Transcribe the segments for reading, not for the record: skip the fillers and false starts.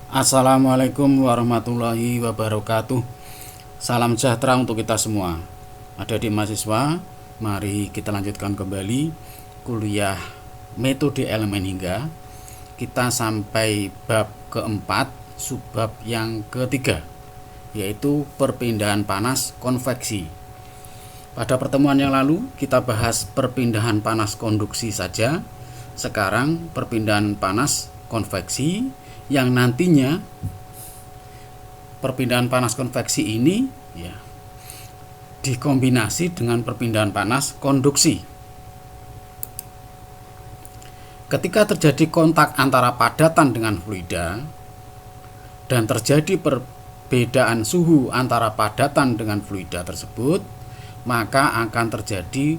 Assalamualaikum warahmatullahi wabarakatuh. Salam sejahtera untuk kita semua. Adik-adik mahasiswa, mari kita lanjutkan kembali kuliah metode elemen hingga. Kita sampai bab keempat, subbab yang ketiga, yaitu perpindahan panas konveksi. Pada pertemuan yang lalu kita bahas perpindahan panas konduksi saja. Sekarang perpindahan panas konveksi, yang nantinya perpindahan panas konveksi ini dikombinasi dengan perpindahan panas konduksi. Ketika terjadi kontak antara padatan dengan fluida dan terjadi perbedaan suhu antara padatan dengan fluida tersebut, maka akan terjadi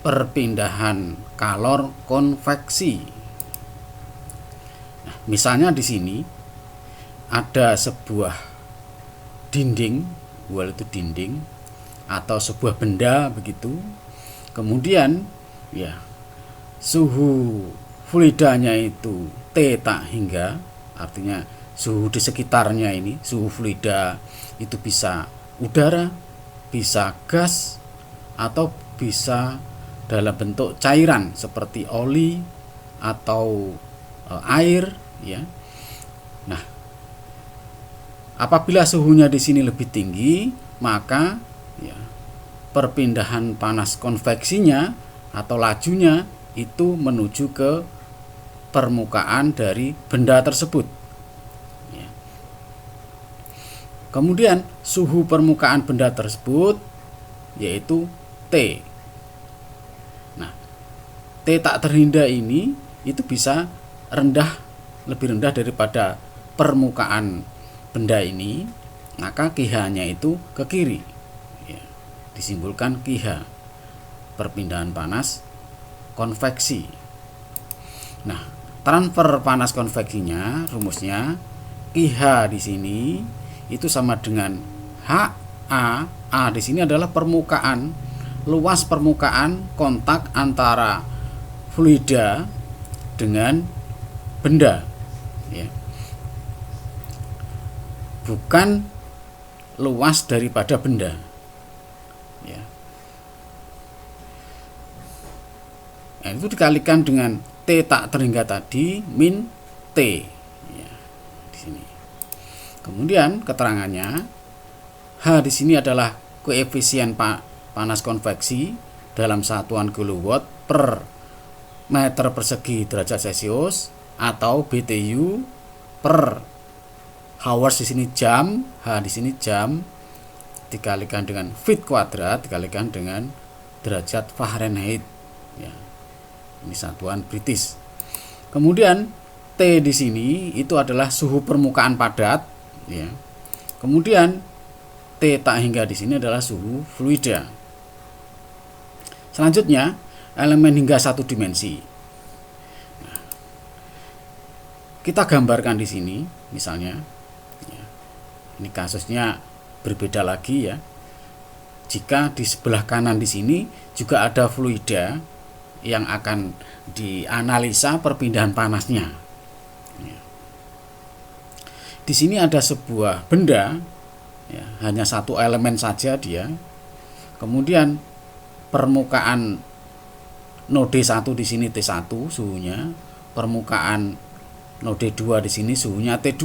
perpindahan kalor konveksi. Misalnya di sini ada sebuah dinding, itu dinding atau sebuah benda begitu. Kemudian suhu fluidanya itu T tak hingga, artinya suhu di sekitarnya ini, suhu fluida itu bisa udara, bisa gas, atau bisa dalam bentuk cairan seperti oli atau air. Nah, apabila suhunya di sini lebih tinggi, maka perpindahan panas konveksinya atau lajunya itu menuju ke permukaan dari benda tersebut. Kemudian suhu permukaan benda tersebut yaitu T. Nah, T tak terhingga ini itu bisa lebih rendah daripada permukaan benda ini, maka QH-nya itu ke kiri. Disimbolkan QH, perpindahan panas konveksi. Nah, transfer panas konveksinya rumusnya QH di sini itu sama dengan HA. A di sini adalah permukaan, luas permukaan kontak antara fluida dengan benda, bukan luas daripada benda. Nah, itu dikalikan dengan T tak terhingga tadi min T di sini. Kemudian keterangannya H di sini adalah koefisien panas konveksi dalam satuan kilowatt per meter persegi derajat Celcius, atau BTU per hours di sini jam, H di sini jam, dikalikan dengan feet kuadrat dikalikan dengan derajat Fahrenheit. Ini satuan British. Kemudian T di sini itu adalah suhu permukaan padat, Kemudian T tak hingga di sini adalah suhu fluida. Selanjutnya elemen hingga satu dimensi. Kita gambarkan di sini, misalnya, ini kasusnya berbeda lagi ya. Jika di sebelah kanan di sini juga ada fluida yang akan dianalisa perpindahan panasnya. Di sini ada sebuah benda, hanya satu elemen saja dia. Kemudian permukaan node 1 di sini T1 suhunya, permukaan node 2 di sini suhunya T2.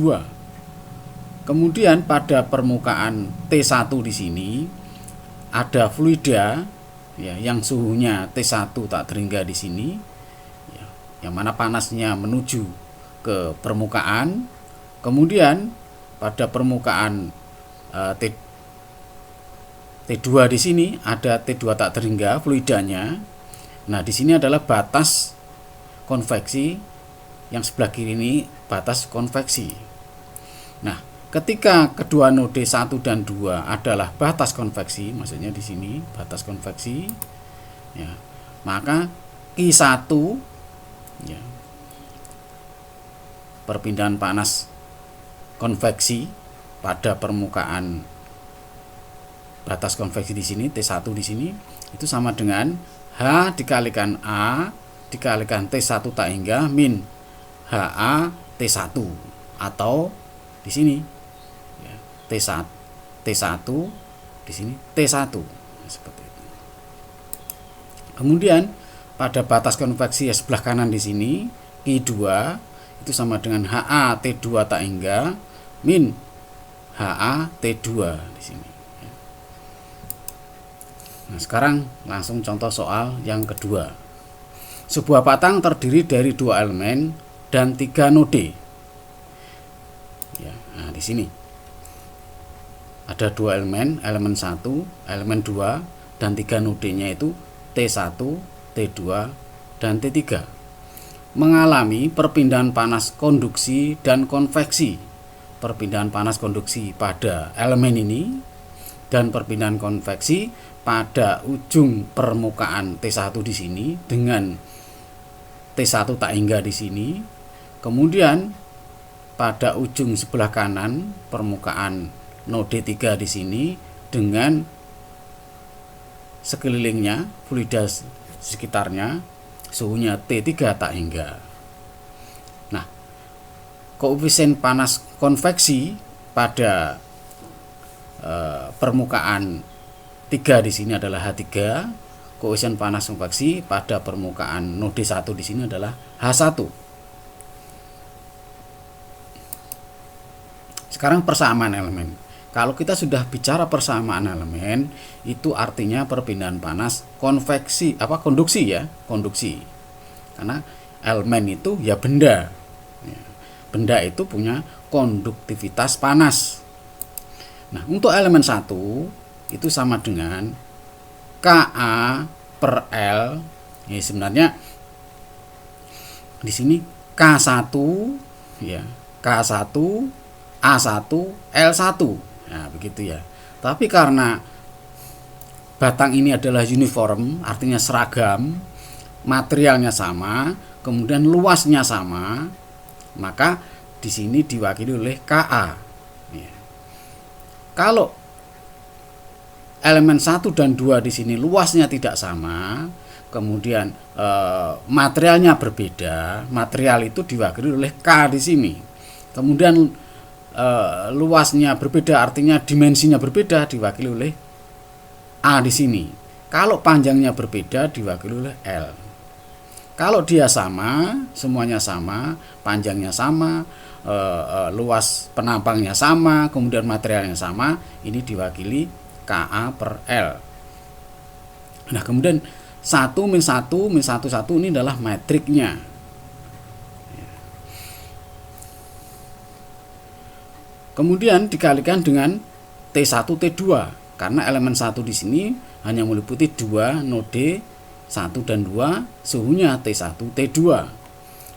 Kemudian pada permukaan T1 di sini ada fluida yang suhunya T1 tak terhingga di sini, yang mana panasnya menuju ke permukaan. Kemudian pada permukaan T2 di sini ada T2 tak terhingga fluidanya. Nah, di sini adalah batas konveksi, yang sebelah kiri ini batas konveksi. Nah, ketika kedua node 1 dan 2 adalah batas konveksi, maksudnya di sini batas konveksi, maka Q1 perpindahan panas konveksi pada permukaan batas konveksi di sini T1 di sini itu sama dengan H dikalikan A dikalikan T1 tak hingga min HA T1 atau di sini ya, T1 di sini T1 seperti itu. Kemudian pada batas konveksi sebelah kanan di sini Q2 itu sama dengan HA T2 tak hingga min HA T2 di sini. Nah, sekarang langsung contoh soal yang kedua. Sebuah patang terdiri dari 2 elemen dan 3 node. Ya, nah di sini ada 2 elemen 1, elemen 2 dan 3 nodenya itu T1, T2 dan T3. Mengalami perpindahan panas konduksi dan konveksi. Perpindahan panas konduksi pada elemen ini dan perpindahan konveksi pada ujung permukaan T1 di sini dengan T1 tak hingga di sini. Kemudian pada ujung sebelah kanan permukaan node 3 di sini dengan sekelilingnya fluida sekitarnya suhunya T3 tak hingga. Nah, koefisien panas konveksi pada permukaan 3 di sini adalah H3, koefisien panas konveksi pada permukaan node 1 di sini adalah H1. Sekarang persamaan elemen. Kalau kita sudah bicara persamaan elemen, itu artinya perpindahan panas konduksi ya, konduksi. Karena elemen itu ya benda. Benda itu punya konduktivitas panas. Nah, untuk elemen 1 itu sama dengan Ka per L. Ya, sebenarnya di sini K1 ya, K1 A1 L1. Nah, begitu ya. Tapi karena batang ini adalah uniform, artinya seragam, materialnya sama, kemudian luasnya sama, maka di sini diwakili oleh Ka. Ya. Kalau elemen 1 dan 2 di sini luasnya tidak sama, kemudian materialnya berbeda, material itu diwakili oleh K di sini. Kemudian luasnya berbeda, artinya dimensinya berbeda, diwakili oleh A di sini. Kalau panjangnya berbeda, diwakili oleh L. Kalau dia sama, semuanya sama, panjangnya sama, luas penampangnya sama, kemudian materialnya sama, ini diwakili Ka per L. Nah, kemudian 1 min 1 min 1 1 ini adalah metriknya. Kemudian dikalikan dengan T1 T2 karena elemen 1 di sini hanya meliputi 2 node 1 dan 2, suhunya T1 T2.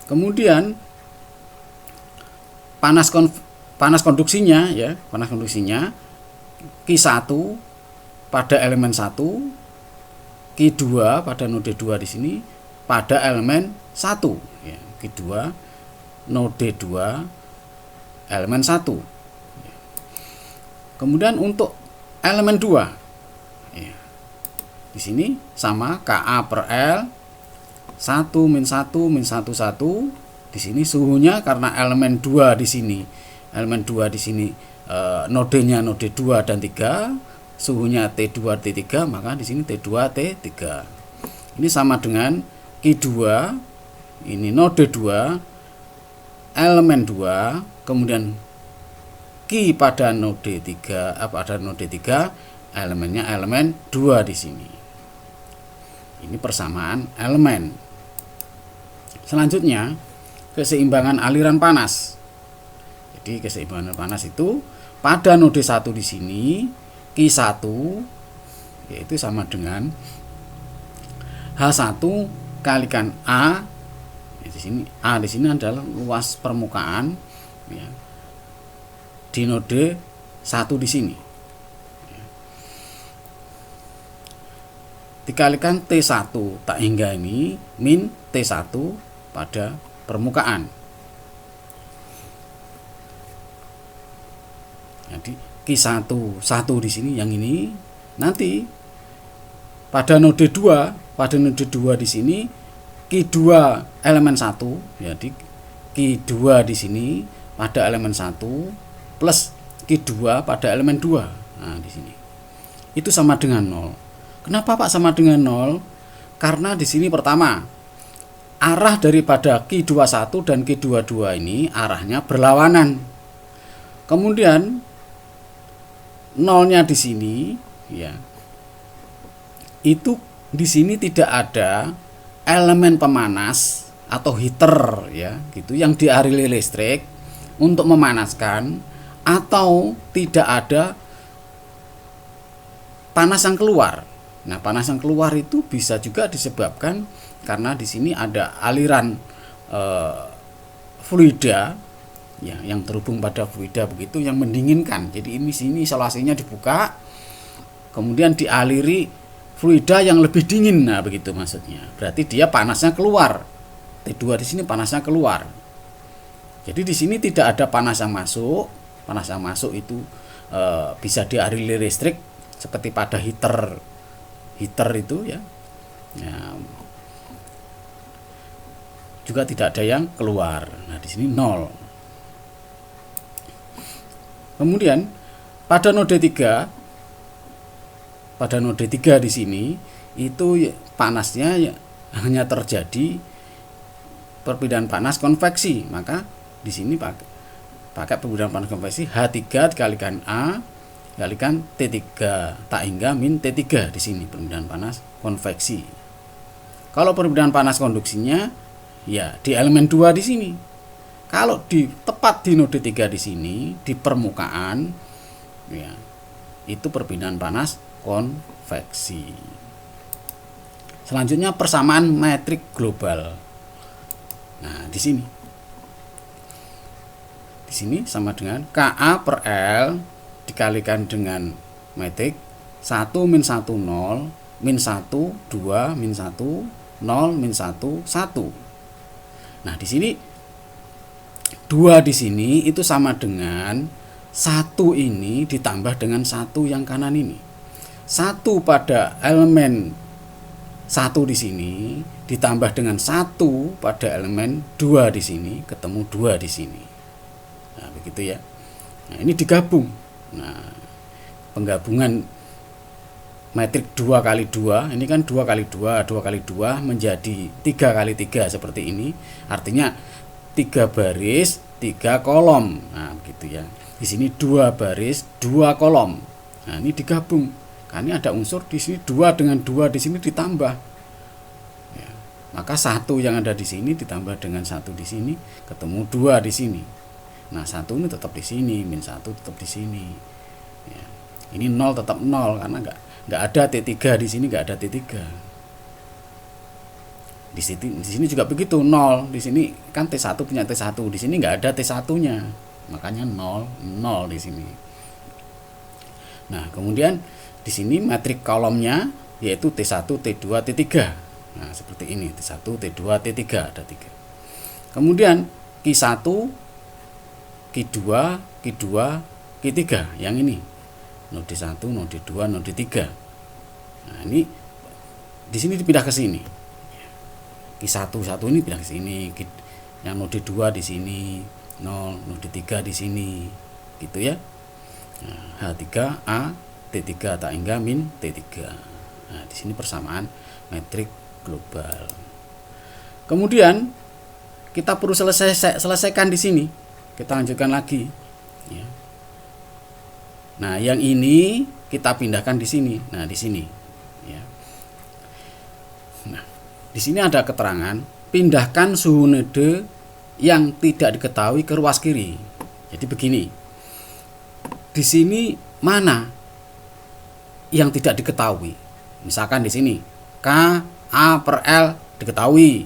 Kemudian panas konduksinya ya, panas konduksinya Q1 pada elemen 1, Q2 pada node 2 di sini pada elemen 1 ya, Q2 node 2 elemen 1. Kemudian untuk elemen 2 ya, di sini sama Ka per L 1 min 1 min 1 1. Di sini suhunya karena elemen 2 di sini, elemen 2 di sini nodenya node 2 dan 3, suhunya T2 T3, maka di sini T2 T3. Ini sama dengan Q2, ini node 2 elemen 2, kemudian Q pada node 3, pada node 3 elemennya elemen 2 di sini. Ini persamaan elemen. Selanjutnya keseimbangan aliran panas. Jadi keseimbangan panas itu pada node 1 di sini Q1 yaitu sama dengan H1 kalikan A. Di sini A di sini adalah luas permukaan ya, di node 1 di sini. Dikalikan T1 tak hingga ini min T1 pada permukaan. Jadi Q1 1 di sini yang ini nanti pada node 2 di sini Q2 elemen 1, jadi Q2 di sini pada elemen 1 plus Q2 pada elemen 2. Nah, di sini. Itu sama dengan 0. Kenapa Pak sama dengan 0? Karena di sini pertama, arah daripada Q21 dan Q22 ini arahnya berlawanan. Kemudian nolnya di sini ya. Itu di sini tidak ada elemen pemanas atau heater ya, gitu yang dialiri listrik untuk memanaskan, atau tidak ada panas yang keluar. Nah, panas yang keluar itu bisa juga disebabkan karena di sini ada aliran fluida ya, yang terhubung pada fluida begitu yang mendinginkan. Jadi ini sini isolasinya dibuka, kemudian dialiri fluida yang lebih dingin. Nah, begitu maksudnya. Berarti dia panasnya keluar. T2 di sini panasnya keluar. Jadi di sini tidak ada panas yang masuk. Panas yang masuk itu bisa dialiri listrik seperti pada heater itu ya. Juga tidak ada yang keluar. Nah, di sini 0. Kemudian pada node 3 di sini itu panasnya hanya terjadi perbedaan panas konveksi. Maka di sini pakai perbedaan panas konveksi H3 dikalikan A dikalikan T3 tak hingga min T3 di sini perbedaan panas konveksi. Kalau perbedaan panas konduksinya ya di elemen 2 di sini. Kalau tepat di node 3 di sini di permukaan ya, itu perbedaan panas konveksi. Selanjutnya persamaan metrik global. Nah, di sini sama dengan Ka per L dikalikan dengan metrik 1 min 1 0 min 1 2 min 1 0 min 1 1. Nah, di sini 2 di sini itu sama dengan 1 ini ditambah dengan 1 yang kanan ini. 1 pada elemen 1 di sini ditambah dengan 1 pada elemen 2 di sini, ketemu 2 di sini. Nah, begitu ya. Nah, ini digabung. Nah, penggabungan metrik 2 kali 2, ini kan 2 kali 2, 2 kali 2 menjadi 3 kali 3 seperti ini. Artinya 3 baris, 3 kolom. Nah, begitu ya. Di sini 2 baris, 2 kolom. Nah, ini digabung. Karena ini ada unsur di sini 2 dengan 2 di sini ditambah. Ya, maka 1 yang ada di sini ditambah dengan 1 di sini, ketemu 2 di sini. Nah, 1 ini tetap di sini, min 1 tetap di sini. Ya, ini 0 tetap 0 karena enggak ada T3 di sini, enggak ada T3. Di sini juga begitu, 0. Di sini kan T1 punya T1, di sini enggak ada T1-nya. Makanya 0 di sini. Nah, kemudian di sini metrik kolomnya yaitu T1, T2, T3. Nah, seperti ini, T1, T2, T3, ada 3. Kemudian Q1, Q2, Q2, Q3 yang ini. Node 1, node 2, node 3. Nah, ini di sini dipindah ke sini. Q1 ini pindah ke sini. Yang node 2 di sini, 0, node 3 di sini. Gitu ya. Nah, H3A T3 tak hingga min T3. Nah, di sini persamaan metrik global. Kemudian kita perlu selesaikan di sini. Kita lanjutkan lagi. Ya. Nah, yang ini kita pindahkan di sini. Nah, di sini. Ya. Nah, di sini ada keterangan pindahkan suhu node yang tidak diketahui ke ruas kiri. Jadi begini. Di sini mana yang tidak diketahui? Misalkan di sini K, A per L diketahui.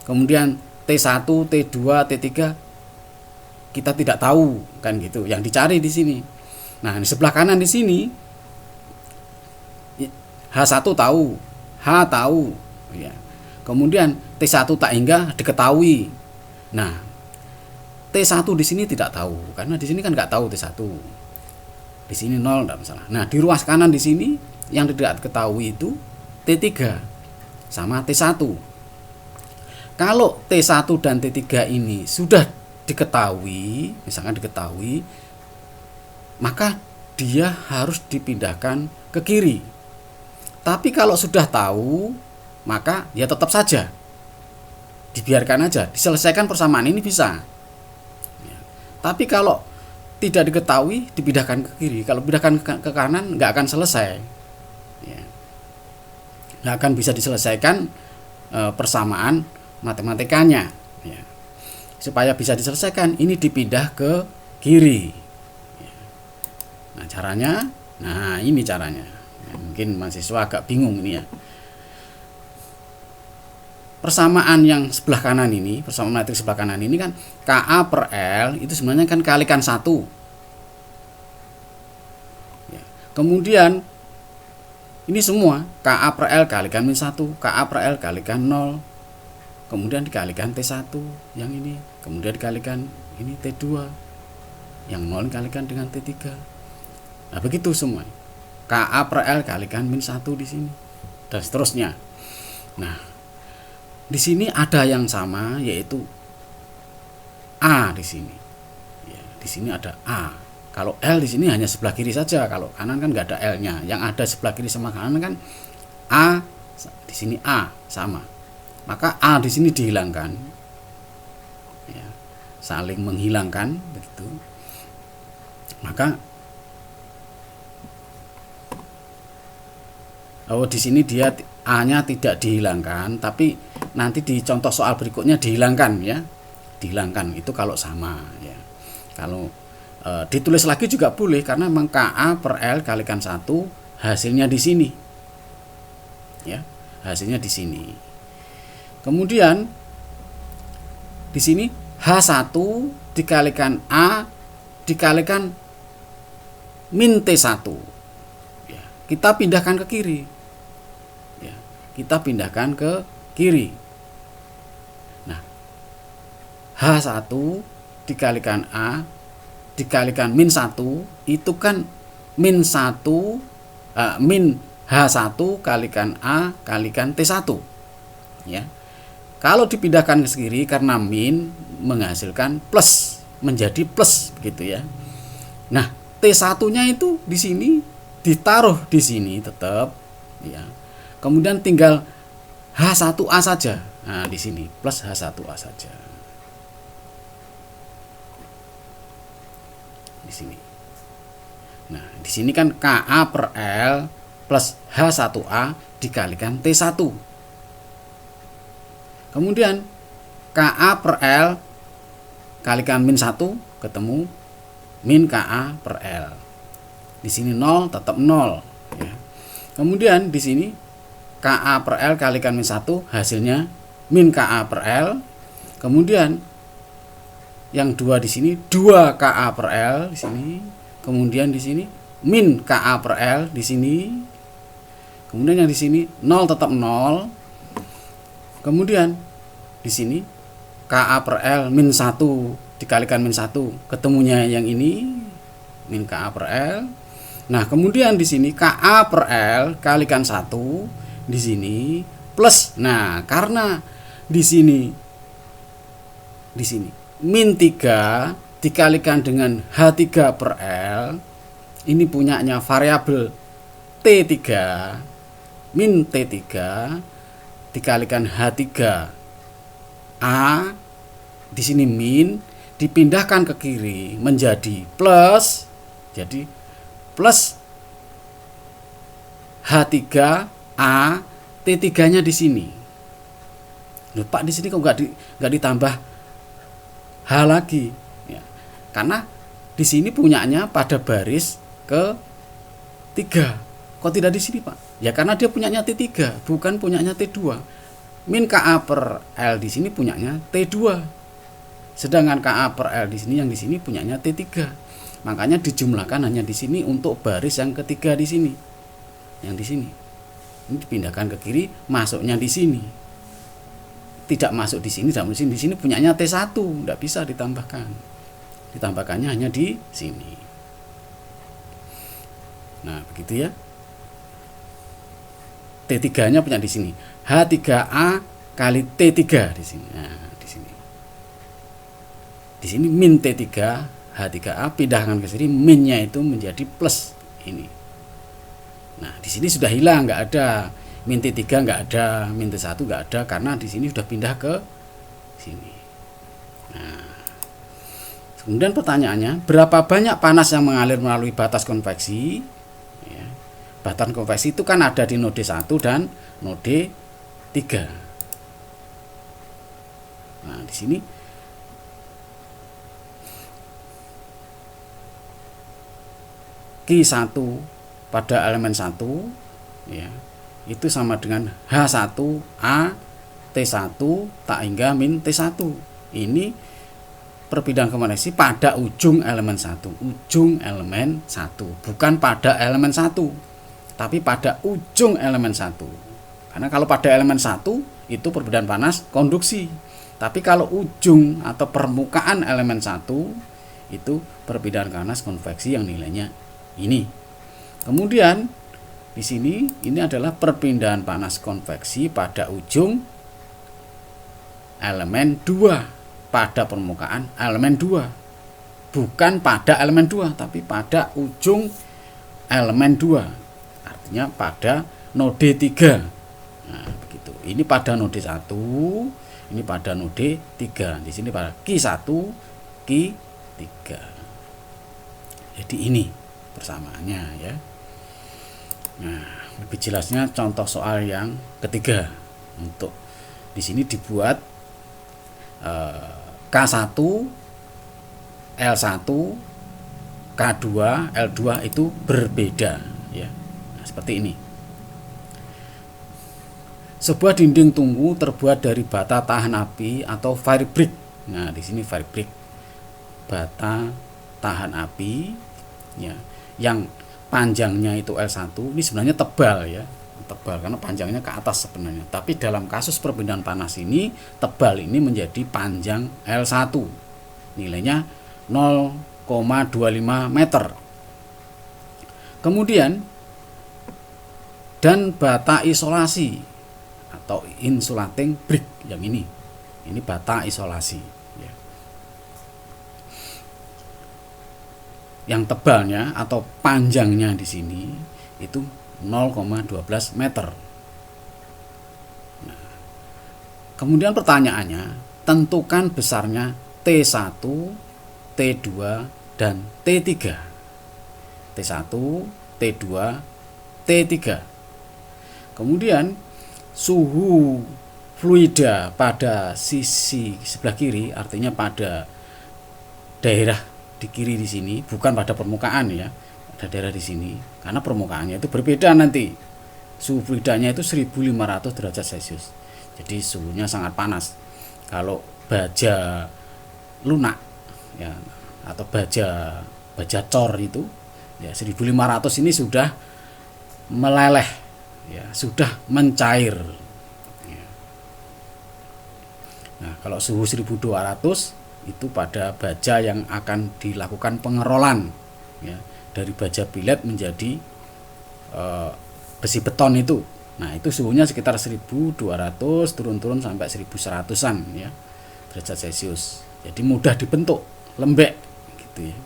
Kemudian T1, T2, T3 kita tidak tahu, kan gitu. Yang dicari di sini. Nah, di sebelah kanan di sini H1 tahu, H tahu, ya. Kemudian T1 tak hingga diketahui. Nah, T1 di sini tidak tahu karena di sini kan nggak tahu T1. Di sini 0 enggak masalah. Nah, di ruas kanan di sini yang tidak diketahui itu T3 sama T1. Kalau T1 dan T3 ini sudah diketahui, misalkan diketahui, maka dia harus dipindahkan ke kiri. Tapi kalau sudah tahu, maka ya tetap saja dibiarkan aja, diselesaikan persamaan ini bisa. Ya. Tapi kalau tidak diketahui, dipindahkan ke kiri. Kalau pindahkan ke kanan, nggak akan selesai. Ya. Nggak akan bisa diselesaikan persamaan matematikanya. Ya. Supaya bisa diselesaikan, ini dipindah ke kiri. Ya. Nah caranya, ini caranya. Ya, mungkin mahasiswa agak bingung ini ya. Persamaan yang sebelah kanan ini, persamaan matriks sebelah kanan ini kan KA per L itu sebenarnya kan kalikan 1. Ya. Kemudian ini semua KA per L kalikan min 1, KA per L kalikan 0. Kemudian dikalikan T1 yang ini, kemudian dikalikan ini T2. Yang 0 dikalikan dengan T3. Nah, begitu semua. KA per L kalikan min 1 di sini. Dan seterusnya. Nah, di sini ada yang sama yaitu A di sini. Ya, di sini ada A. Kalau L di sini hanya sebelah kiri saja. Kalau kanan kan nggak ada L-nya. Yang ada sebelah kiri sama kanan kan A. Di sini A sama. Maka A di sini dihilangkan. Ya, saling menghilangkan begitu. Maka di sini dia A-nya tidak dihilangkan, tapi nanti di contoh soal berikutnya dihilangkan ya. Dihilangkan itu kalau sama ya. Kalau ditulis lagi juga boleh karena memang KA per L kalikan 1 hasilnya di sini. Ya, hasilnya di sini. Kemudian di sini H1 dikalikan A dikalikan min T1. Ya, kita pindahkan ke kiri. Ya, kita pindahkan ke kiri. Nah, H1 dikalikan A dikalikan min 1 itu kan min 1 min H1 kalikan A kalikan T1. Ya. Kalau dipindahkan ke kiri karena min menghasilkan plus, menjadi plus begitu ya. Nah, T1-nya itu di sini ditaruh di sini tetap ya. Kemudian tinggal H1A saja. Nah, di sini plus H1A saja. Di sini. Nah, di sini kan KA per L plus H1A dikalikan T1. Kemudian KA per L kalikan min 1 ketemu min KA per L. Di sini 0 tetap 0 ya. Kemudian di sini KA per L kalikan min 1 hasilnya min KA per L. Kemudian yang 2 di sini 2 KA per L di sini. Kemudian di sini min KA per L di sini. Kemudian yang di sini 0 tetap 0. Kemudian di sini KA per L min 1 dikalikan min 1 ketemunya yang ini min KA per L. Nah, kemudian di sini KA per L kalikan 1 di sini plus. Nah, karena di sini min 3 dikalikan dengan H3 per L ini punyanya variabel T3 min T3 dikalikan H3A di sini min dipindahkan ke kiri menjadi plus, jadi plus H3A T3-nya di sini. Loh, Pak, di sini kok nggak ditambah H lagi ya. Karena di sini punyanya pada baris ke 3. Kok tidak di sini, Pak? Ya karena dia punyanya T3, bukan punyanya T2. Min KA per L di sini punyanya T2. Sedangkan KA per L di sini yang di sini punyanya T3. Makanya dijumlahkan hanya di sini untuk baris yang ketiga di sini. Yang di sini. Ini dipindahkan ke kiri, masuknya di sini. Tidak masuk di sini, tidak masuk di sini. Di sini punyanya T1, tidak bisa ditambahkan. Ditambahkannya hanya di sini. Nah, begitu ya. T3-nya punya di sini. H3A kali T3 di sini. Nah, di sini. Di sini min T3, H3A pindahkan ke sini, minnya itu menjadi plus ini. Nah, di sini sudah hilang, nggak ada min T3, nggak ada min T1, nggak ada, karena di sini sudah pindah ke sini. Nah, kemudian pertanyaannya, berapa banyak panas yang mengalir melalui batas konveksi? Ya, batas konveksi itu kan ada di node 1 dan node 3. Nah, di sini Q1 pada elemen 1 ya, itu sama dengan H1A T1 tak hingga min T1. Ini perpindahan konveksi pada ujung elemen 1, bukan pada elemen 1, tapi pada ujung elemen 1. Karena kalau pada elemen 1 itu perpindahan panas konduksi, tapi kalau ujung atau permukaan elemen 1 itu perpindahan panas konveksi yang nilainya ini. Kemudian di sini ini adalah perpindahan panas konveksi pada ujung elemen 2, pada permukaan elemen 2, bukan pada elemen 2, tapi pada ujung elemen 2, artinya pada node 3. Nah, begitu. Ini pada node 1, ini pada node 3. Di sini pada Q1, Q3. Jadi ini persamaannya ya. Nah, lebih jelasnya contoh soal yang ketiga. Untuk di sini dibuat K1, L1, K2, L2 itu berbeda ya. Nah, seperti ini. Sebuah dinding tunggu terbuat dari bata tahan api atau fire brick. Nah, di sini fire brick, bata tahan api ya, yang panjangnya itu L1. Ini sebenarnya tebal ya, tebal karena panjangnya ke atas sebenarnya, tapi dalam kasus perpindahan panas ini tebal ini menjadi panjang L1, nilainya 0,25 meter. Kemudian dan bata isolasi atau insulating brick yang ini bata isolasi ya, yang tebalnya atau panjangnya di sini itu 0,12 meter. Nah, kemudian pertanyaannya, tentukan besarnya T1, T2 dan T3. T1, T2, T3. Kemudian suhu fluida pada sisi sebelah kiri, artinya pada daerah di kiri di sini, bukan pada permukaan ya, ada daerah di sini, karena permukaannya itu berbeda nanti. Suhu fluidanya itu 1500 derajat Celcius. Jadi suhunya sangat panas. Kalau baja lunak ya, atau baja cor itu ya 1500 ini sudah meleleh ya, sudah mencair ya. Nah, kalau suhu 1200 itu pada baja yang akan dilakukan pengerolan ya, dari baja billet menjadi besi beton itu. Nah, itu suhunya sekitar 1200 turun-turun sampai 1100-an ya derajat Celcius. Jadi mudah dibentuk, lembek gitu ya.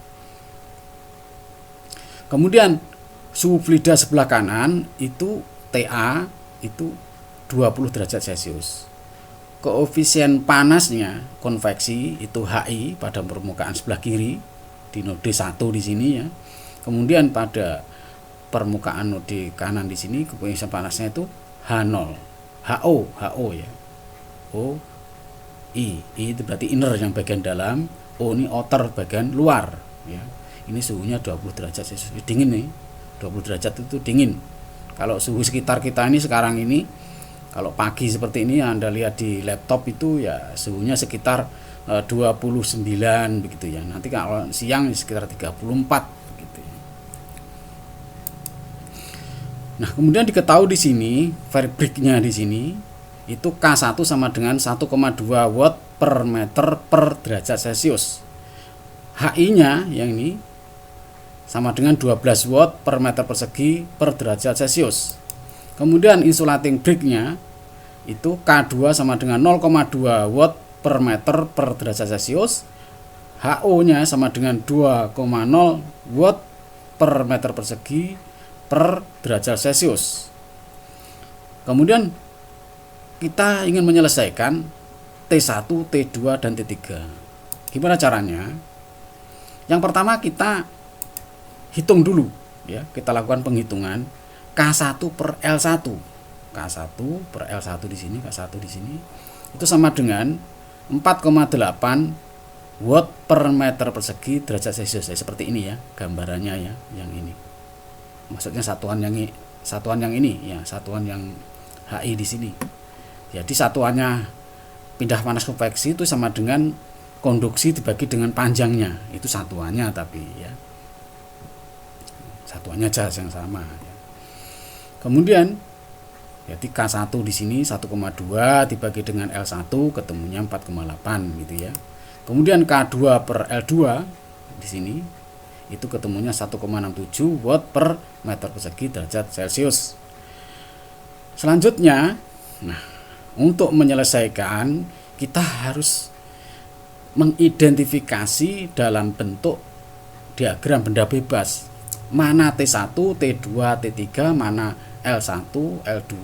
Kemudian suhu fluida sebelah kanan itu TA itu 20 derajat Celcius. Koefisien panasnya konveksi itu HI pada permukaan sebelah kiri di node 1 di sini ya. Kemudian pada permukaan node kanan di sini koefisien panasnya itu H0, HO ya. I itu berarti inner yang bagian dalam, O ini outer bagian luar ya. Ini suhunya 20 derajat Celcius. Dingin nih. 20 derajat itu dingin. Kalau suhu sekitar kita ini sekarang ini, kalau pagi seperti ini Anda lihat di laptop itu ya suhunya sekitar 29 begitu ya. Nanti kalau siang sekitar 34 begitu ya. Nah, kemudian diketahui di sini fabriknya di sini itu K1 sama dengan 1,2 watt per meter per derajat Celcius. HI-nya yang ini sama dengan 12 watt per meter persegi per derajat Celcius. Kemudian insulating brick-nya itu K2 sama dengan 0,2 watt per meter per derajat Celcius. HO-nya sama dengan 2,0 watt per meter persegi per derajat Celcius. Kemudian kita ingin menyelesaikan T1, T2, dan T3. Gimana caranya? Yang pertama kita hitung dulu ya, kita lakukan penghitungan K1 per L1. K1 per L1 di sini, K1 di sini itu sama dengan 4,8 watt per meter persegi derajat Celcius. Seperti ini ya gambarannya ya, yang ini. Maksudnya satuan yang ini ya, satuan yang HI di sini. Jadi satuannya pindah panas konveksi itu sama dengan konduksi dibagi dengan panjangnya. Itu satuannya, tapi ya. Satuannya aja yang sama ya. Kemudian jadi K1 di sini 1,2 dibagi dengan L1 ketemunya 4,8 gitu ya. Kemudian K2 per L2 di sini itu ketemunya 1,67 watt per meter persegi derajat Celcius. Selanjutnya, nah, untuk menyelesaikan kita harus mengidentifikasi dalam bentuk diagram benda bebas mana T1, T2, T3, mana L1, L2,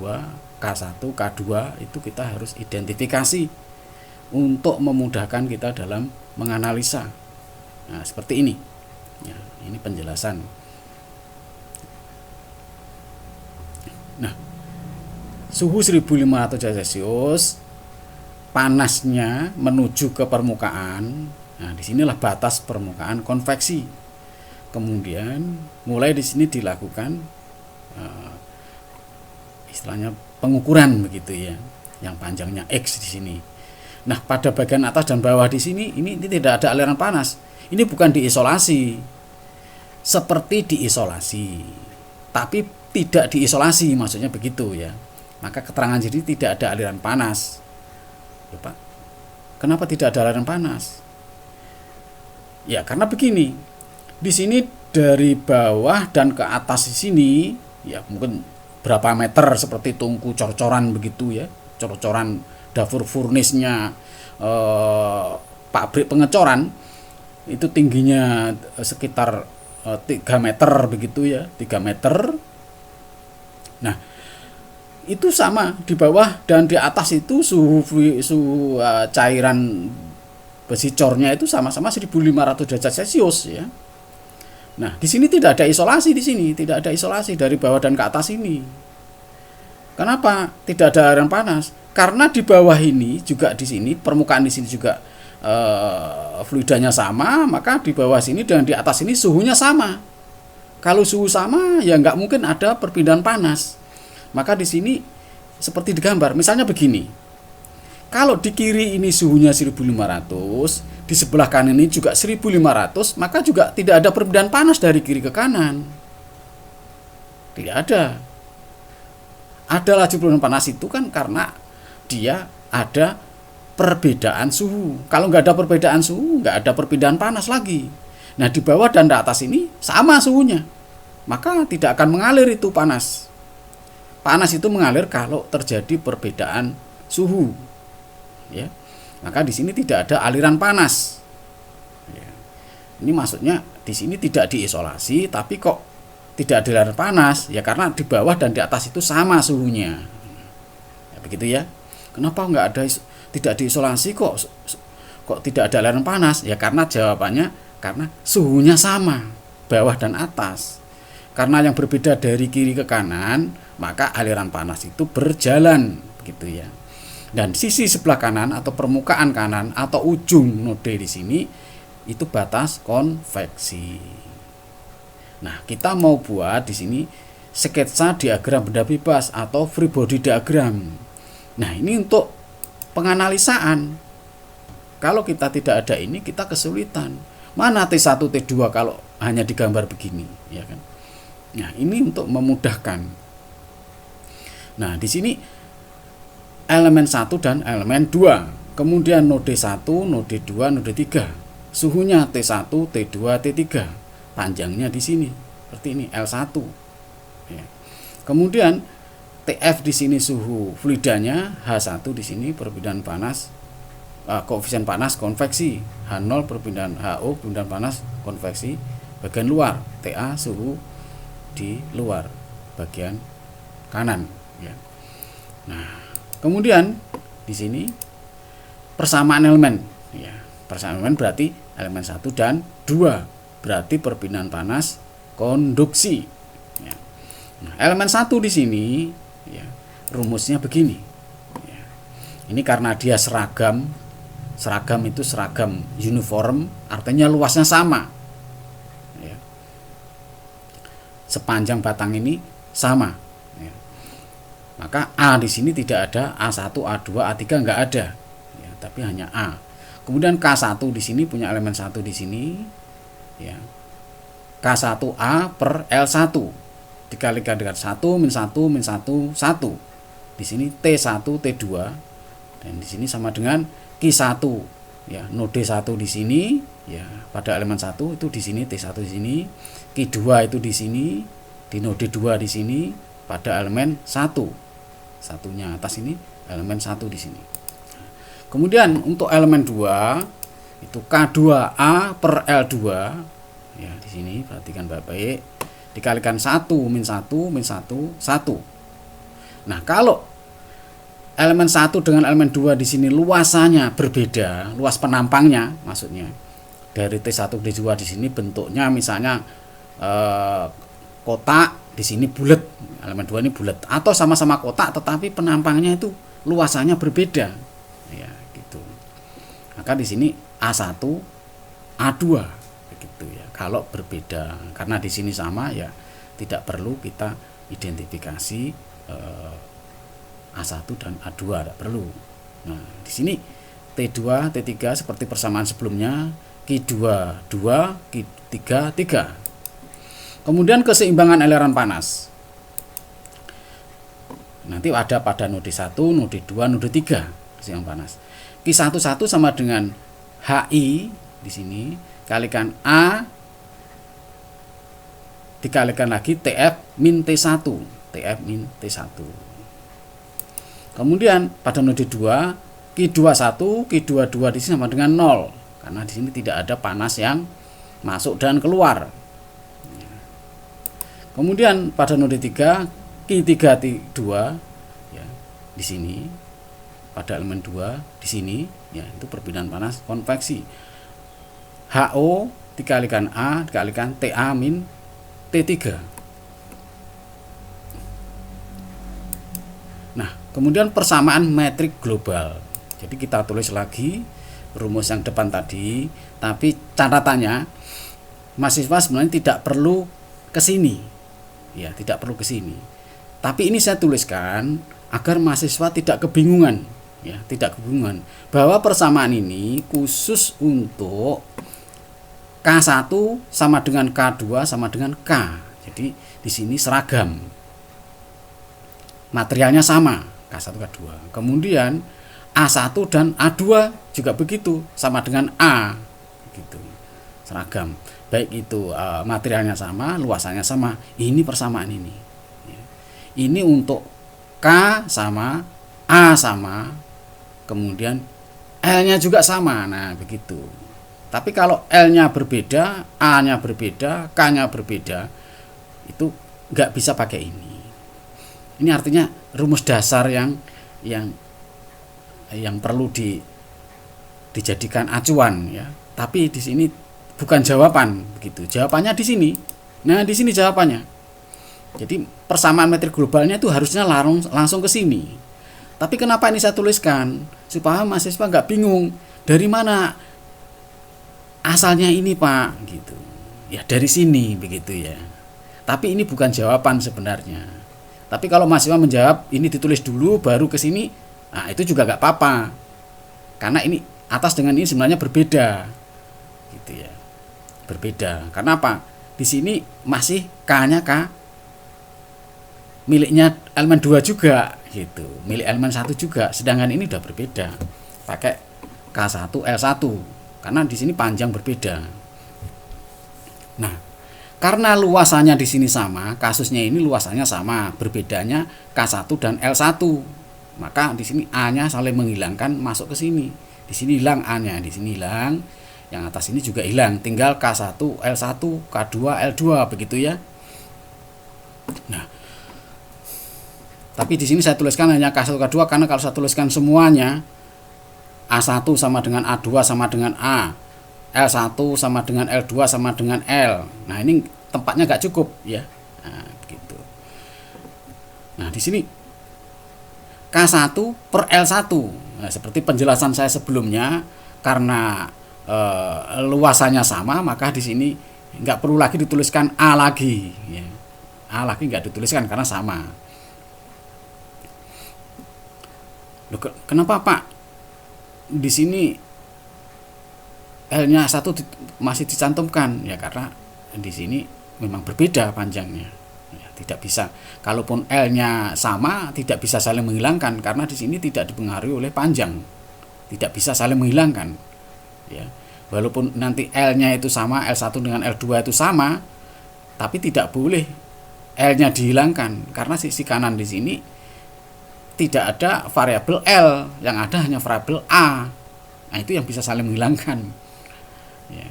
K1, K2, itu kita harus identifikasi untuk memudahkan kita dalam menganalisa. Nah, seperti ini. Ya, ini penjelasan. Nah, suhu 1500 derajat Celcius, panasnya menuju ke permukaan. Nah, disinilah batas permukaan konveksi. Kemudian mulai di sini dilakukan istilahnya pengukuran begitu ya, yang panjangnya X di sini. Nah, pada bagian atas dan bawah di sini ini tidak ada aliran panas. Ini bukan diisolasi. Seperti diisolasi, tapi tidak diisolasi, maksudnya begitu ya. Maka keterangan jadi tidak ada aliran panas. Ya, Pak. Kenapa tidak ada aliran panas? Ya, karena begini. Di sini dari bawah dan ke atas di sini ya mungkin berapa meter seperti tungku cor-coran begitu ya. Cor-coran dapur furnisnya pabrik pengecoran itu tingginya sekitar 3 meter begitu ya, 3 meter. Nah, itu sama di bawah dan di atas itu suhu cairan besi cornya itu sama-sama 1500 derajat Celcius ya. Nah, di sini tidak ada isolasi, di sini tidak ada isolasi dari bawah dan ke atas ini. Kenapa tidak ada aliran panas? Karena di bawah ini juga di sini permukaan di sini juga fluidanya sama, maka di bawah sini dan di atas ini suhunya sama. Kalau suhu sama ya nggak mungkin ada perpindahan panas. Maka di sini seperti digambar, misalnya begini. Kalau di kiri ini suhunya 1500, di sebelah kanan ini juga 1500, maka juga tidak ada perpindahan panas dari kiri ke kanan. Tidak ada. Ada laju perpindahan panas itu kan karena dia ada perbedaan suhu. Kalau nggak ada perbedaan suhu, nggak ada perpindahan panas lagi. Nah, di bawah dan di atas ini sama suhunya, maka tidak akan mengalir itu panas. Panas itu mengalir kalau terjadi perbedaan suhu, ya. Maka di sini tidak ada aliran panas. Ya. Ini maksudnya di sini tidak diisolasi, tapi kok tidak ada aliran panas? Ya karena di bawah dan di atas itu sama suhunya. Ya, begitu ya. Kenapa tidak diisolasi kok tidak ada aliran panas? Ya karena jawabannya karena suhunya sama bawah dan atas. Karena yang berbeda dari kiri ke kanan, maka aliran panas itu berjalan, begitu ya. Dan sisi sebelah kanan atau permukaan kanan atau ujung node di sini itu batas konveksi. Nah, kita mau buat di sini sketsa diagram benda bebas atau free body diagram. Nah, ini untuk penganalisaan. Kalau kita tidak ada ini, kita kesulitan. Mana T1, T2 kalau hanya digambar begini, ya kan? Nah, ini untuk memudahkan. Nah, di sini elemen 1 dan elemen 2. Kemudian node 1, node 2, node 3. Suhunya T1, T2, T3. Panjangnya di sini seperti ini L1. Ya. Kemudian TF di sini suhu fluidanya, H1 di sini perbedaan panas koefisien panas konveksi, H0 perpindahan HO perpindahan panas konveksi bagian luar, TA suhu di luar bagian kanan ya. Nah, kemudian di sini persamaan elemen ya. Persamaan elemen berarti elemen 1 dan 2 berarti perpindahan panas konduksi ya. Nah, elemen 1 di sini ya, rumusnya begini ya. Ini karena dia seragam itu seragam uniform, artinya luasnya sama ya. Sepanjang batang ini sama ya. Maka A di sini tidak ada, A1, A2, A3 enggak ada ya, tapi hanya A. Kemudian K1 di sini punya elemen 1 di sini ya. K1A per L1 dikalikan dengan 1 min 1 min 1 1. Di sini T1 T2 dan di sini sama dengan Q1 ya, node 1 di sini ya, pada elemen 1 itu di sini T1 di sini, Q2 itu di sini, di node 2 di sini pada elemen 1. Satunya atas ini elemen 1 di sini. Kemudian untuk elemen 2 itu K2A per L2 ya, di sini perhatikan baik-baik dikalikan 1 min 1 min 1 1. Nah, kalau elemen 1 dengan elemen 2 di sini luasannya berbeda, luas penampangnya maksudnya. Dari T1 T2 di sini bentuknya misalnya kotak, di sini bulat, elemen 2 ini bulat, atau sama-sama kotak tetapi penampangnya itu luasannya berbeda. Ya, gitu. Maka di sini A1 A2 begitu ya. Kalau berbeda, karena di sini sama ya tidak perlu kita identifikasi A1 dan A2, tidak perlu. Nah, di sini T2, T3 seperti persamaan sebelumnya, Q2 2, Q3 3. Kemudian keseimbangan aliran panas. Nanti ada pada node 1, node 2, node 3 keseimbangan panas. Q11 sama dengan HI di sini kalikan A dikalikan lagi TF min T1, TF min T1. Kemudian pada node 2 Q21, Q22 di sini sama dengan 0 karena di sini tidak ada panas yang masuk dan keluar. Kemudian pada node 3 Q32 ya, di sini pada elemen 2 di sini ya, itu perpindahan panas konveksi. HO dikalikan A dikalikan TA min T3. Nah, kemudian persamaan metrik global. Jadi kita tulis lagi rumus yang depan tadi, tapi catatannya mahasiswa sebenarnya tidak perlu ke sini. Ya, tidak perlu ke sini. Tapi ini saya tuliskan agar mahasiswa tidak kebingungan, ya, tidak kebingungan bahwa persamaan ini khusus untuk K1 sama dengan K2 sama dengan K. Jadi di sini seragam. Materialnya sama, K1 K2. Kemudian A1 dan A2 juga begitu, sama dengan A gitu. Seragam. Baik itu materialnya sama, luasannya sama. Ini persamaan ini. Ya. Ini untuk K sama, A sama, kemudian L-nya juga sama. Nah, begitu. Tapi kalau L-nya berbeda, A-nya berbeda, K-nya berbeda, itu nggak bisa pakai ini. Ini artinya rumus dasar yang perlu dijadikan acuan, ya. Tapi di sini bukan jawaban, begitu. Jawabannya di sini. Nah, di sini jawabannya. Jadi persamaan metrik globalnya itu harusnya langsung ke sini. Tapi kenapa ini saya tuliskan? Supaya mahasiswa nggak bingung dari mana asalnya ini, Pak, gitu. Ya dari sini, begitu ya. Tapi ini bukan jawaban sebenarnya. Tapi kalau mahasiswa menjawab ini ditulis dulu baru ke sini, nah itu juga nggak apa-apa. Karena ini atas dengan ini sebenarnya berbeda. Gitu ya. Berbeda. Karena apa? Di sini masih K-nya K miliknya elemen 2 juga gitu. Milik elemen 1 juga. Sedangkan ini udah berbeda. Pakai K1 L1 karena di sini panjang berbeda. Nah, karena luasannya di sini sama, kasusnya ini luasannya sama, berbedanya K1 dan L1. Maka di sini A-nya saling menghilangkan masuk ke sini. Di sini hilang A-nya, di sini hilang. Yang atas ini juga hilang, tinggal K1, L1, K2, L2 begitu ya. Nah, tapi di sini saya tuliskan hanya K1, K2 karena kalau saya tuliskan semuanya A1 sama dengan A2 sama dengan A, L1 sama dengan L2 sama dengan L. Nah, ini tempatnya nggak cukup ya. Nah, begitu. Nah, di sini K1 per L1. Nah, seperti penjelasan saya sebelumnya, karena luasannya sama, maka di sini nggak perlu lagi dituliskan A lagi ya. A lagi nggak dituliskan karena sama. Loh, kenapa Pak di sini L-nya 1 masih dicantumkan? Ya karena di sini memang berbeda panjangnya ya, tidak bisa, kalaupun L-nya sama tidak bisa saling menghilangkan karena di sini tidak dipengaruhi oleh panjang, tidak bisa saling menghilangkan ya. Walaupun nanti L-nya itu sama, L1 dengan L2 itu sama, tapi tidak boleh L-nya dihilangkan karena sisi kanan di sini tidak ada variabel L, yang ada hanya variabel A. Nah, itu yang bisa saling menghilangkan ya.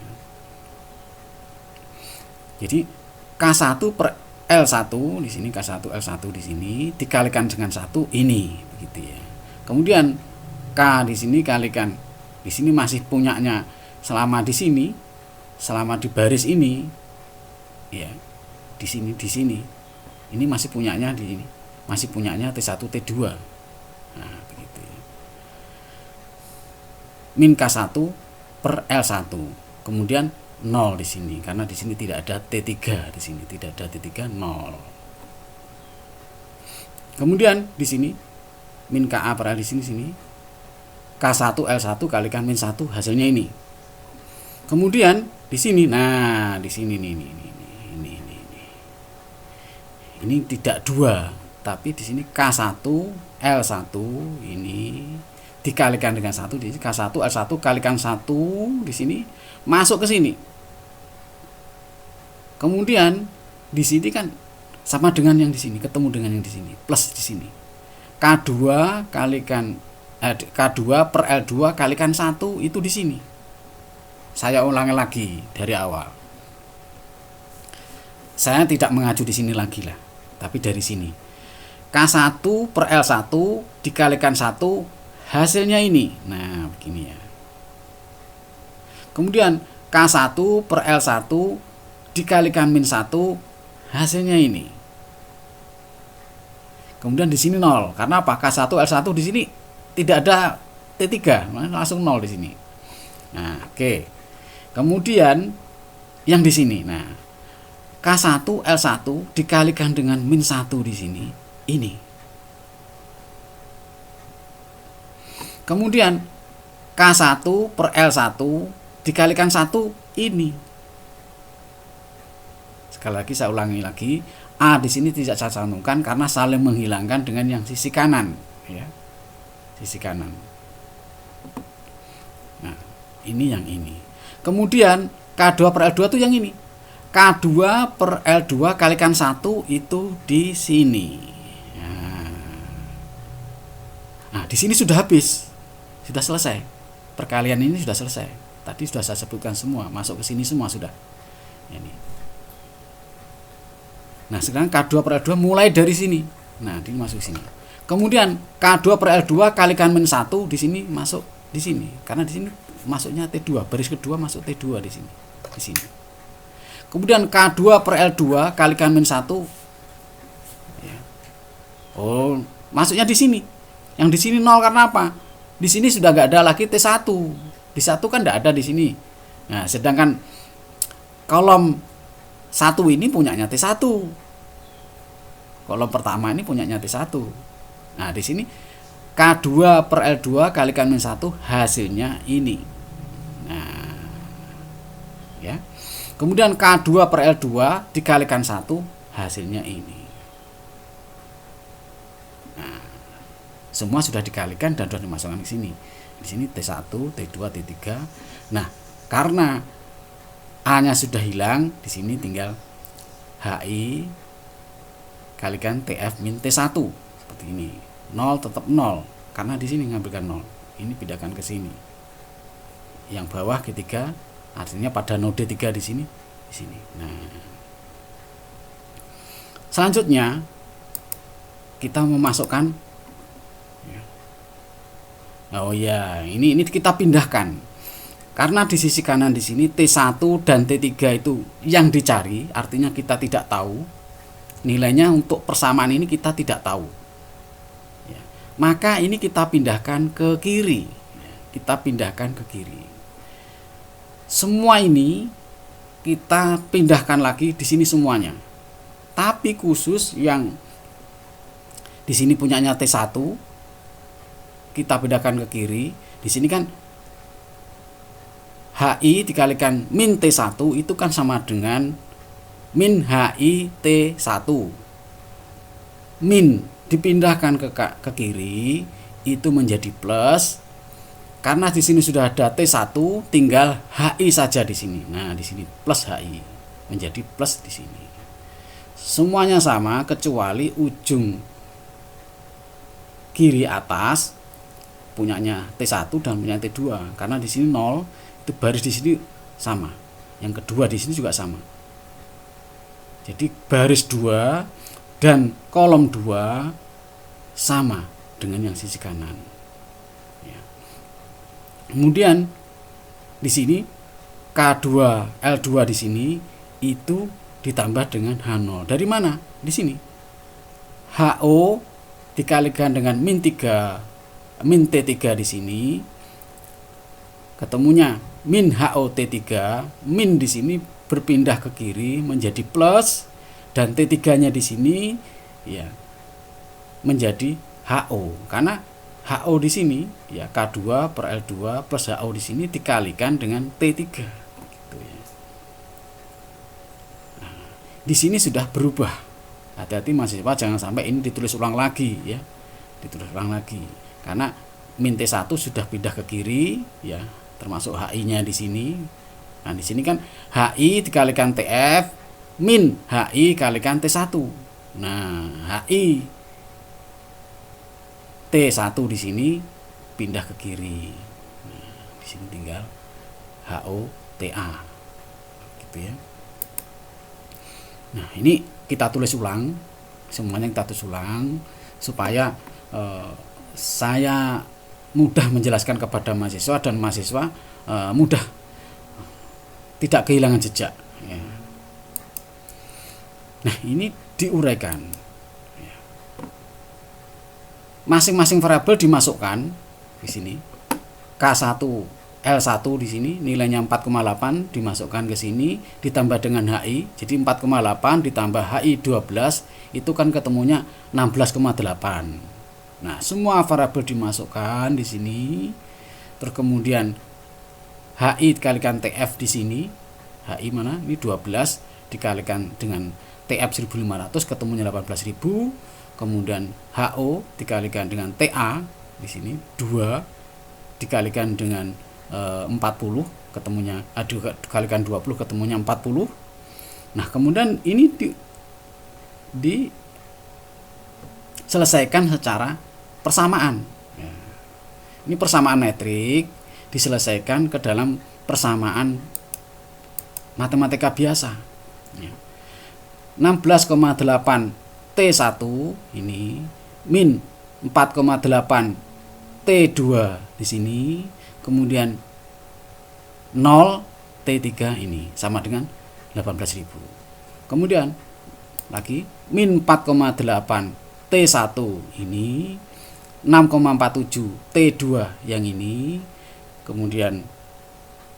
Jadi K1 per L1 di sini, K1 L1 di sini dikalikan dengan 1 ini begitu ya. Kemudian K di sini kalikan di sini masih punyanya selama di sini, selama di baris ini ya. Di sini ini masih punyanya di sini. Masih punyanya T1 T2. Nah, begitu ya. Min K1 per L1. Kemudian 0 di sini karena di sini tidak ada T3, di sini tidak ada T3, 0. Kemudian di sini min KA per L di sini K1 L1 kalikan min 1 hasilnya ini. Kemudian di sini, nah di sini ini tidak 2, tapi di sini K1 L1 ini dikalikan dengan 1 di sini, K1 L1 kalikan 1 di sini masuk ke sini. Kemudian di sini kan sama dengan yang di sini, ketemu dengan yang di sini, plus di sini. K2 kalikan K2 per L2 kalikan 1 itu di sini. Saya ulangi lagi dari awal. Saya tidak mengacu di sini lagi lah, tapi dari sini. K1 per L1 dikalikan 1 hasilnya ini. Nah, begini ya. Kemudian K1 per L1 dikalikan min 1 hasilnya ini. Kemudian di sini 0. Karena apa? K1 L1 di sini tidak ada T3, langsung 0 di sini. Nah, oke. Kemudian yang di sini. Nah, K1 L1 dikalikan dengan min 1 di sini. Ini. Kemudian K1 per L1 dikalikan 1 ini. Sekali lagi saya ulangi lagi, A di sini tidak saya cantumkan karena saling menghilangkan dengan yang sisi kanan ya. Sisi kanan. Nah, ini yang ini. Kemudian K2 per L2 itu yang ini. K2 per L2 kalikan 1 itu di sini. Nah, di sini sudah habis. Sudah selesai. Perkalian ini sudah selesai. Tadi sudah saya sebutkan semua, masuk ke sini semua sudah. Ini. Nah, sekarang K2 per L2 mulai dari sini. Nah, ini masuk sini. Kemudian K2 per L2 kalikan min 1 di sini masuk di sini. Karena di sini masuknya T2, baris kedua masuk T2 di sini. Di sini. Kemudian K2 per L2 kalikan min 1. Ya. Oh, masuknya di sini. Yang di sini 0 karena apa? Di sini sudah nggak ada lagi T1. Di 1 kan nggak ada di sini. Nah, sedangkan kolom 1 ini punyanya T1. Kolom pertama ini punyanya T1. Nah, di sini K2 per L2 kalikan min 1 hasilnya ini. Nah, ya. Kemudian K2 per L2 dikalikan 1 hasilnya ini. Nah, semua sudah dikalikan dan sudah dimasukkan ke sini. Di sini T1, T2, T3. Nah, karena A-nya sudah hilang, di sini tinggal HI kalikan TF min T1 seperti ini. 0 tetap 0 karena di sini ngambilkan 0. Ini pindahkan ke sini. yang bawah G3 artinya pada node 3 di sini. Nah, selanjutnya kita memasukkan, ini kita pindahkan karena di sisi kanan di sini T1 dan T3 itu yang dicari, artinya kita tidak tahu nilainya. Untuk persamaan ini kita tidak tahu, maka ini kita pindahkan ke kiri. Semua ini kita pindahkan lagi di sini semuanya. Tapi khusus yang di sini punyanya T1 kita pindahkan ke kiri. Di sini kan HI dikalikan min T1 itu kan sama dengan min HI T1. Min dipindahkan ke kiri itu menjadi plus. Karena di sini sudah ada T1, tinggal HI saja di sini. Nah, di sini plus HI menjadi plus di sini. Semuanya sama kecuali ujung kiri atas punyanya T1 dan punyanya T2. Karena di sini 0, itu baris di sini sama. Yang kedua di sini juga sama. Jadi baris 2 dan kolom 2 sama dengan yang sisi kanan. Kemudian di sini K2 L2 di sini itu ditambah dengan H0. Dari mana? Di sini. HO dikalikan dengan min T3 di sini. Ketemunya min HO T3, min di sini berpindah ke kiri menjadi plus dan T3-nya di sini ya menjadi HO. Karena HO di sini ya K2 per L2 plus HO di sini dikalikan dengan T3 gitu ya. Nah, di sini sudah berubah. Hati-hati mahasiswa, jangan sampai ini ditulis ulang lagi ya. Karena min T1 sudah pindah ke kiri ya, termasuk HI-nya di sini. Nah, di sini kan HI dikalikan TF min HI kalikan T1. Nah, HI T1 di sini pindah ke kiri. Nah, di sini tinggal HOTA. Gitu ya. Nah, ini kita tulis ulang. Semuanya kita tulis ulang supaya saya mudah menjelaskan kepada mahasiswa dan mahasiswa mudah tidak kehilangan jejak ya. Nah, ini diuraikan. Masing-masing variabel dimasukkan di sini. K1 L1 di sini nilainya 4,8 dimasukkan ke sini ditambah dengan HI. Jadi 4,8 ditambah HI 12 itu kan ketemunya 16,8. Nah, semua variabel dimasukkan di sini. Terus kemudian HI dikalikan TF di sini. HI mana? Ini 12 dikalikan dengan TF 1500 ketemunya 18.000. Kemudian HO dikalikan dengan TA di sini 2 dikalikan dengan 40 ketemunya dikalikan 20 ketemunya 40. Nah, kemudian ini diselesaikan secara persamaan ya. Ini persamaan metrik diselesaikan ke dalam persamaan matematika biasa ya. 16,8 T1 ini min 4,8 T2 di sini, kemudian 0 T3 ini sama dengan 18.000. Kemudian lagi min 4,8 T1 ini 6,47 T2 yang ini, kemudian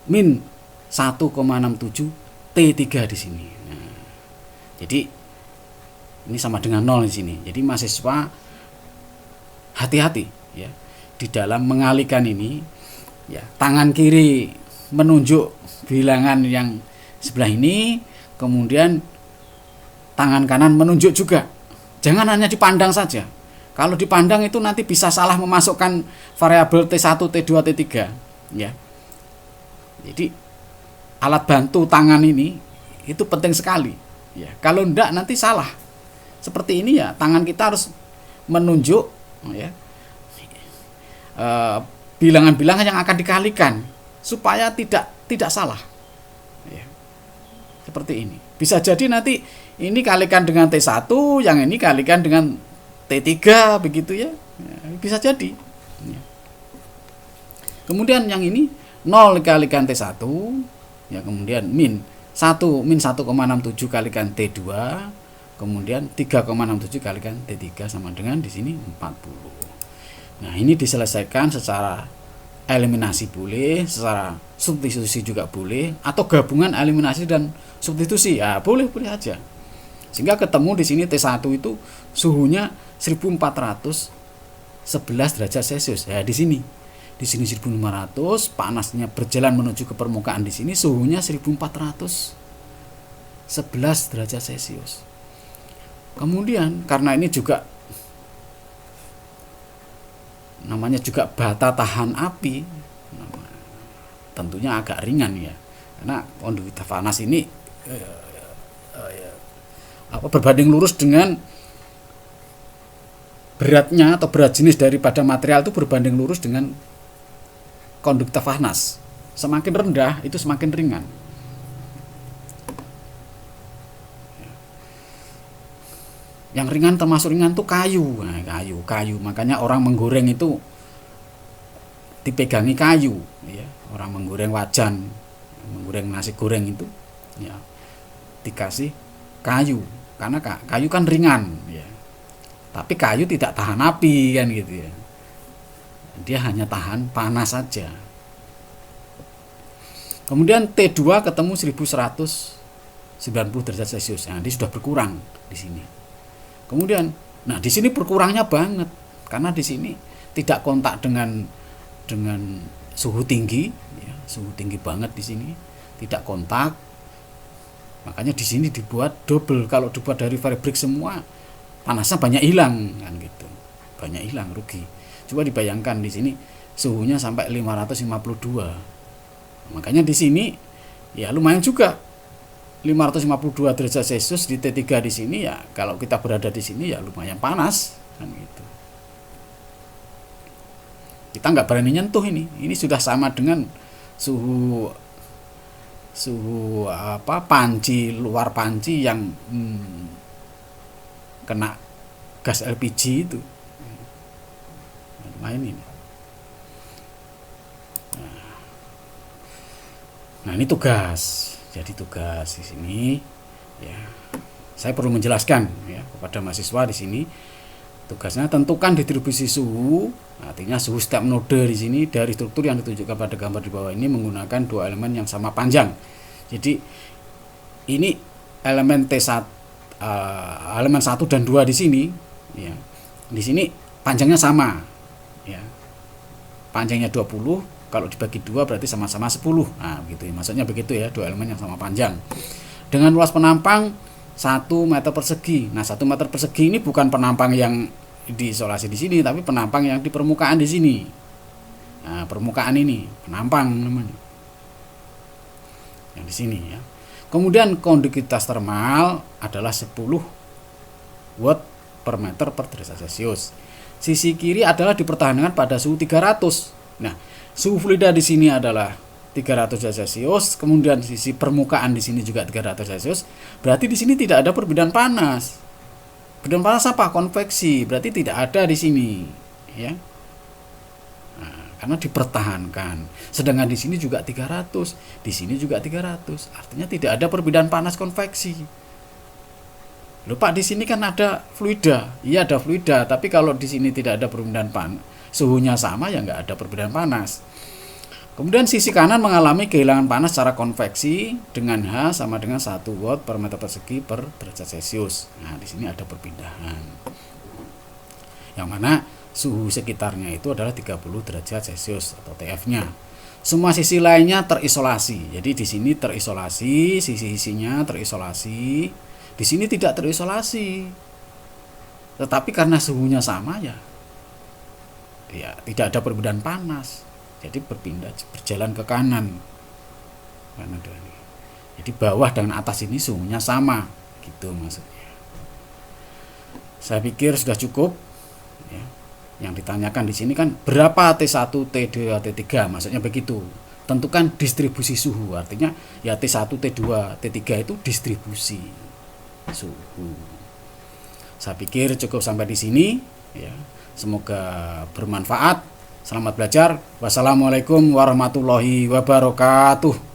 min 1,67 T3 di sini. Nah, jadi ini sama dengan 0 di sini. Jadi mahasiswa hati-hati ya di dalam mengalihkan ini ya. Tangan kiri menunjuk bilangan yang sebelah ini, kemudian tangan kanan menunjuk juga. Jangan hanya dipandang saja. Kalau dipandang itu nanti bisa salah memasukkan variabel T1, T2, T3 ya. Jadi alat bantu tangan ini itu penting sekali ya. Kalau enggak nanti salah. Seperti ini ya, tangan kita harus menunjuk ya bilangan-bilangan yang akan dikalikan supaya tidak salah. Ya. Seperti ini. Bisa jadi nanti ini kalikan dengan T1, yang ini kalikan dengan T3 begitu ya. Bisa jadi. Ya. Kemudian yang ini 0 kalikan T1, ya kemudian min 1,67 kalikan T2, kemudian 3,67 kalikan T3 sama dengan di sini 40. Nah, ini diselesaikan secara eliminasi boleh, secara substitusi juga boleh, atau gabungan eliminasi dan substitusi. Ya, boleh aja. Sehingga ketemu di sini T1 itu suhunya 1411 derajat Celcius. Ya, di sini 1500, panasnya berjalan menuju ke permukaan, di sini suhunya 1411 derajat Celcius. Kemudian karena ini juga namanya juga bata tahan api, tentunya agak ringan ya, karena konduktvitas panas ini berbanding lurus dengan beratnya atau berat jenis daripada material itu berbanding lurus dengan konduktvitas panas. Semakin rendah itu semakin ringan. Yang ringan termasuk ringan tuh kayu. Nah, kayu. Makanya orang menggoreng itu dipegangi kayu, ya. Orang menggoreng wajan, menggoreng nasi goreng itu, ya, dikasih kayu. Karena kayu kan ringan, ya. Tapi kayu tidak tahan api kan gitu ya. Dia hanya tahan panas saja. Kemudian T2 ketemu 1190 derajat Celcius. Nah, dia sudah berkurang di sini. Kemudian, nah di sini berkurangnya banget karena di sini tidak kontak dengan suhu tinggi, ya, suhu tinggi banget di sini, tidak kontak. Makanya di sini dibuat double. Kalau dibuat dari fire-brick semua, panasnya banyak hilang kan gitu, banyak hilang, rugi. Coba dibayangkan di sini suhunya sampai 552. Makanya di sini ya lumayan juga. 552 derajat Celcius di T3 di sini ya, kalau kita berada di sini ya lumayan panas kan gitu. Kita nggak berani nyentuh ini. Ini sudah sama dengan suhu panci, luar panci yang kena gas LPG itu. Lumayan ini. Nah, ini tugas. Jadi tugas di sini ya, saya perlu menjelaskan ya kepada mahasiswa di sini. Tugasnya tentukan distribusi suhu, artinya suhu setiap node di sini dari struktur yang ditunjukkan pada gambar di bawah ini menggunakan dua elemen yang sama panjang. Jadi ini elemen T1, elemen 1 dan 2 di sini ya. Di sini panjangnya sama ya. Panjangnya 20, kalau dibagi 2 berarti sama-sama 10. Nah, begitu ya. Maksudnya begitu ya, dua elemen yang sama panjang. Dengan luas penampang 1 meter persegi. Nah, 1 meter persegi ini bukan penampang yang diisolasi di sini, tapi penampang yang di permukaan di sini. Nah, permukaan ini penampang namanya. Yang di sini ya. Kemudian konduktivitas termal adalah 10 watt per meter per derajat Celcius. Sisi kiri adalah dipertahankan pada suhu 300. Nah, suhu fluida di sini adalah 300 derajat Celcius, kemudian sisi permukaan di sini juga 300 Celcius. Berarti di sini tidak ada perbedaan panas. Perbedaan panas apa? Konveksi. Berarti tidak ada di sini, ya. Nah, karena dipertahankan. Sedangkan di sini juga 300, di sini juga 300. Artinya tidak ada perbedaan panas konveksi. Loh Pak, di sini kan ada fluida. Iya ada fluida, tapi kalau di sini tidak ada perbedaan panas, suhunya sama ya nggak ada perbedaan panas. Kemudian sisi kanan mengalami kehilangan panas secara konveksi dengan H sama dengan 1 watt per meter persegi per derajat Celcius. Nah, di sini ada perpindahan. Yang mana suhu sekitarnya itu adalah 30 derajat Celcius atau TF-nya. Semua sisi lainnya terisolasi. Jadi di sini terisolasi, sisi-sisinya terisolasi. Di sini tidak terisolasi. Tetapi karena suhunya sama ya tidak ada perbedaan panas. Jadi berjalan ke kanan. Jadi bawah dan atas ini suhunya sama, gitu maksudnya. Saya pikir sudah cukup. Ya. Yang ditanyakan di sini kan berapa T1, T2, T3, maksudnya begitu. tentukan distribusi suhu. Artinya ya T1, T2, T3 itu distribusi suhu. Saya pikir cukup sampai di sini ya. Semoga bermanfaat. Selamat belajar. Wassalamualaikum warahmatullahi wabarakatuh.